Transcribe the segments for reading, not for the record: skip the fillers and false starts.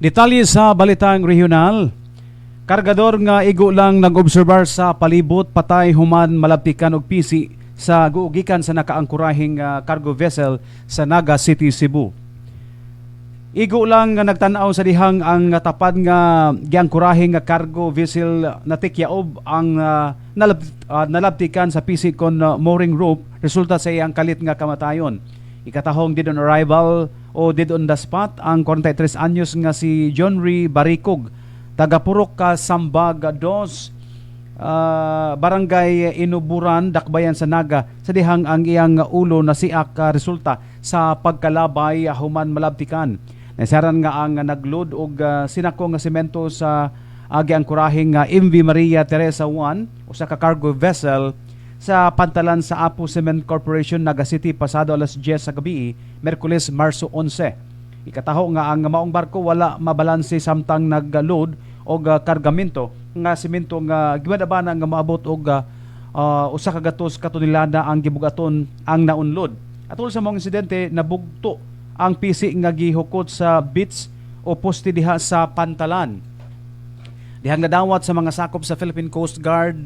Detalye sa balitang regional. Kargador nga igo lang nag-obserbar sa palibot patay human malabtikan og pisi sa guugikan sa nakaangkurahing cargo vessel sa Naga City, Cebu. Igo lang nga nagtan-aw sa dihang ang tapad nga giangkurahing cargo vessel natikyaob ang nalabtikan sa pisi kon mooring rope resulta sa iyang kalit nga kamatayon. Ikatahong dead on arrival o dead on the spot ang 43 anyos nga si John Ray Baricog, taga Purok ka Sambag 2, barangay Inuburan, Dakbayan sa Naga, sa dihang ang iyang ulo na siak resulta sa pagkalabay human malabtikan. Nasaran nga ang nagload og sinako nga semento sa giangkurahing MV Maria Teresa 1 usa ka cargo vessel sa pantalan sa Apo Cement Corporation, Naga City, pasado alas 10 sa gabi, Merkules, Marso 11. Ikataho nga ang maong barko wala mabalanse samtang nagload og kargamento nga semento nga gimadabana nga maabot og usa ka gatos ka tonelada ang gibugaton ang naunlod. Atol sa mga insidente, nabugto ang pisi nga gihukot sa beach o poste diha sa pantalan. Dihang nadawat sa mga sakop sa Philippine Coast Guard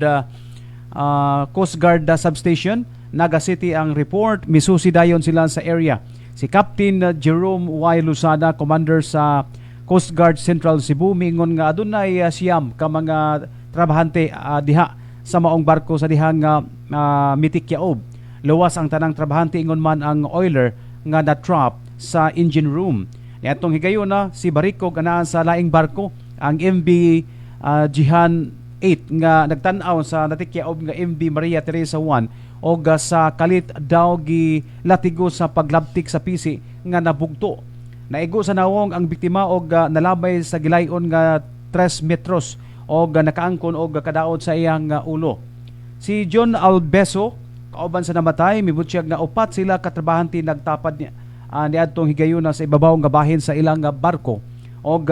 Substation, Naga City ang report. Misusi dayon sila sa area. Si Captain Jerome Y. Lusada, Commander sa Coast Guard Central Cebu, mingon nga adunay siyam ka mga trabahante diha sa maong barko sa dihang Mitikyaob. Luwas ang tanang trabahante, ingon man ang oiler nga na-trap sa engine room. Niadtong higayon na si Baricog anaa sa laing barko, ang MV Jihan 8 nga nagtan-aw sa natikyaob nga MV Maria Teresa 1 o sa kalit daw gi latigo sa paglabtik sa pisi nga nabugto. Naigo sa nawong ang biktima og nalabay sa gilayon nga 3 metros o nakaangkon og kadaot sa iyang ulo. Si John Albeso, kauban sa namatay, mibutyag nga upat sila katrabahante nagtapad niadtong higayuna sa ibabaw nga bahin sa ilang barko og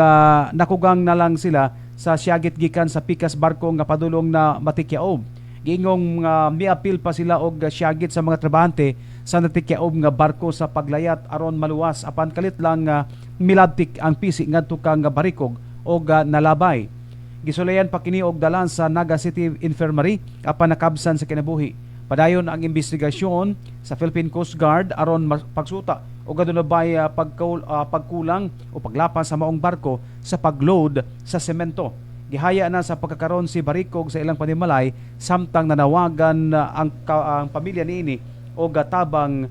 nakugang na lang sila sa siyagit gikan sa pikas barko nga padulong na matikyaob. Giingong miapil pa sila og siyagit sa mga trabahante sa natikyaob nga barko sa paglayat aron maluwas apan kalit lang milabtik ang pisi ngadto kang Baricog og nalabay. Gisulayan pa kini og dalan sa Naga City Infirmary apan nakabsan sa kinabuhi. Padayon ang investigasyon sa Philippine Coast Guard aron pagsuta o gadunabay pagkulang o paglapas sa maong barko sa pagload sa semento. Gihaya na sa pagkakaroon si Baricog sa ilang panimalay samtang nanawagan ang pamilya niini o tabang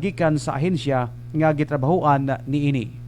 gikan sa ahensya nga gitrabahuan niini.